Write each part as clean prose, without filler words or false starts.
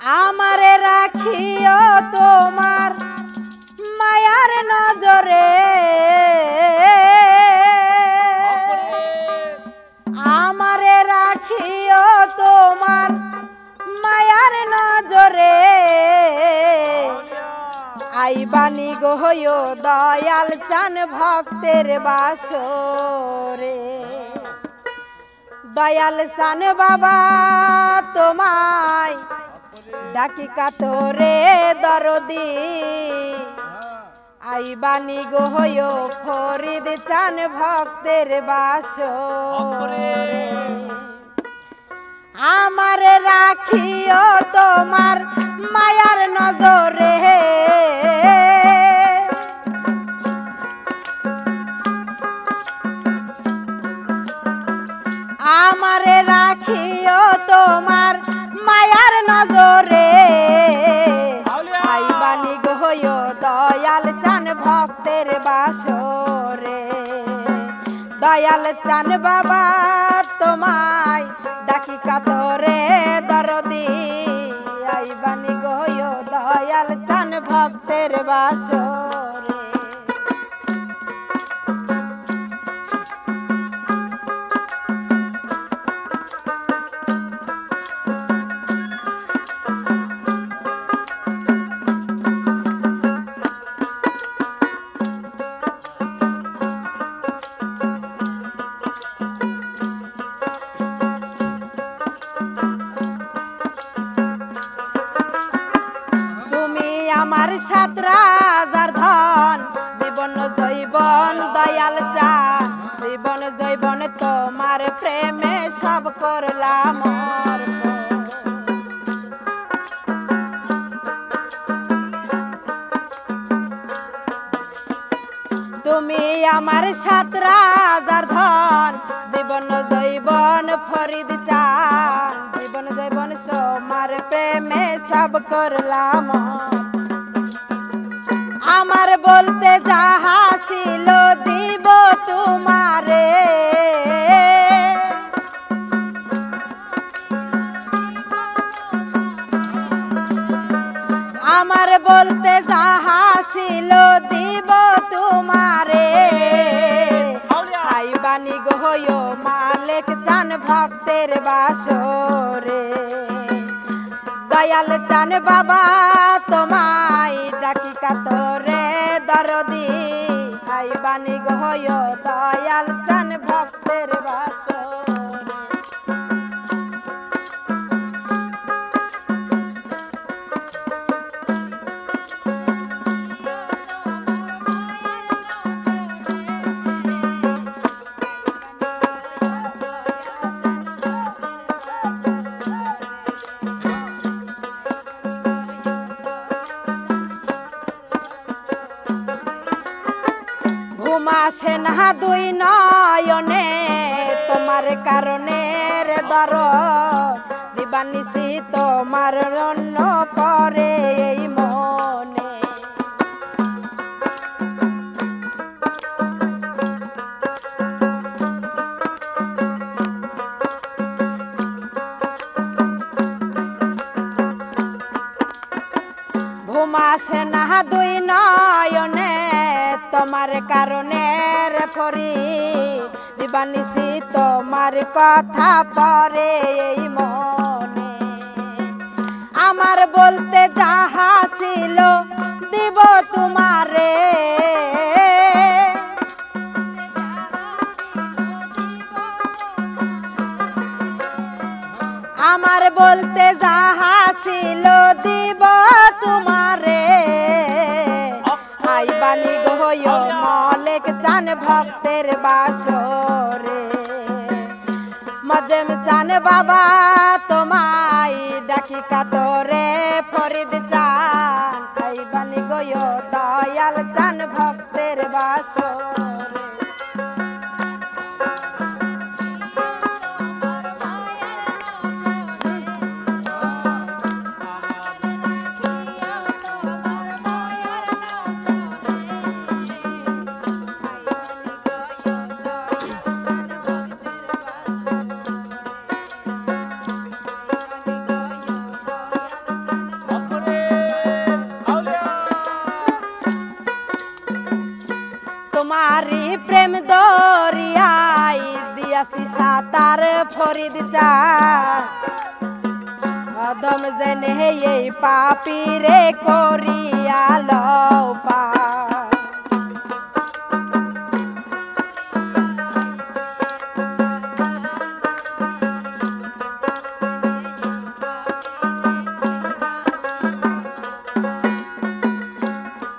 আমারে রাখিও তোমার মায়ার নজরে, আমারে রাখিও তোমার মায়ার নজরে। আইবানি গো হইও দয়াল চান ভক্তের বাসরে। দয়াল চান বাবা তোমায় ডাকি কাতরে দরদি। আইবানি গো হইও ফরিদ চান ভক্তের বাসরে। আমারে রাখিও তোমার মায়ার নজরে, আমারে রাখিও তোমার মায়ার নজরে। আইবানি গো হইও দয়াল চান ভক্তের বাসরে। দয়াল চান বাবা তোমায় ডাকি কাতরে দরদি। আইবানি গো হইও দয়াল চান ভক্তের বাসরে। আমার সাত রাজার ধন, জীবন জৈবন দয়াল চান। জীবন জৈবন তোমার প্রেমে সব করলাম অর্পণ। তুমি আমার সাত রাজার ধন, জীবন জৈবন ফরিদ চান। জীবন জৈবন তোমার প্রেমে সব করলাম। আমার বলতে যাহা ছিল দিব তোমারে, আমার বলতে যাহা ছিল দিব তোমারে। আইবানি গো হইও মালিক চান ভক্তের বাসরে। দয়াল চান বাবা তোমায় ডাকি কাতরে দরদি। আইবানি গো হইও দয়াল চান ভক্তের বাসরে। ঘুম আসে না দুই নয়নে তোমার কারণে রে দরদ। দিবানিশি তোমার রন্য করে এই মনে। ঘুম আসে না দুই নয়নে তোমার কারণে রে ফরি। দিবানিশি তোমার কথা পরে এই মনে। আমার বলতে যাহা ছিল দিব তোমারে, আমার বলতে যাহা ছিল দিব তোমারে। আইবানি গো হইও মালিক চান ভক্তের বাসরে। মজেম চান বাবা তোমায় ডাকি কাতরে ফরিদ চান। আইবানি গো হইও দয়াল চান ভক্তের বাসরে। সাতার ফরিদ চান অদম জেনে এই পাপীরে করিয়া লও পার।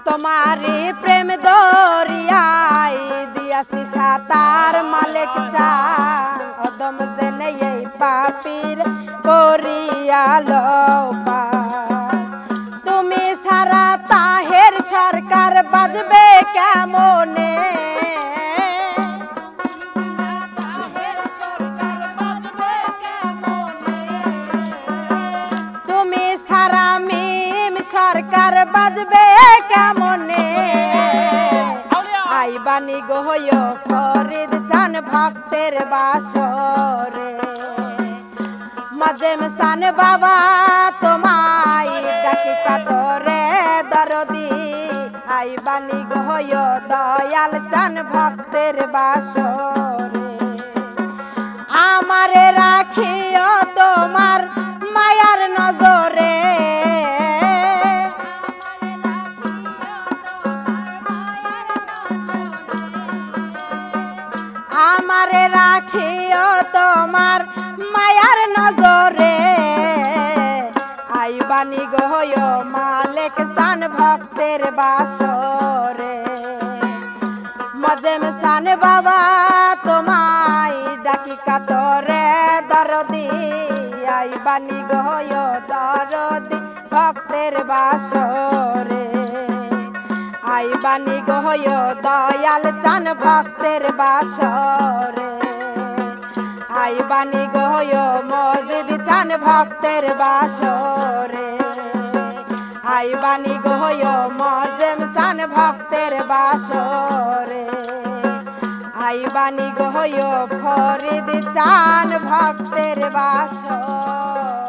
তোমারি প্রেম দরিয়ায় দিয়াছি সাতার মালিক চান অদম জেনে এই পাপীর করিয়া লও পার। তুমি সারা তাহের সরকার বাজবে কেমনে তুমি সারা মিম সরকার বাজবে কেমনে আইবানি গহয় ফরিদ চান ভক্তের বাসরে মাজেম সান বাবা তোমায় ডাকি কাতরে দরদি আইবানি গহয় দয়াল চান ভক্তের বাসরে আমারে রাখিও তোমার মায়ার নজরে আমারে রাখিও তোমার মায়ার নজরে আইবানি গহয় মালিক সান ভক্তের বাসরে মাজেম সান বাবা তোমায় ডাকি কাতরে দরদি আইবানি গহয় দরদি ভক্তের বাসরে আইবানি গহয় দয়াল চান ভক্তের বাসরে আইবানি গহয় মজিদ চান ভক্তের বাসরে আইবানি গহয় মজেম চান ভক্তের বাসরে আইবানি গহয় ফরিদ চান ভক্তের বাসরে।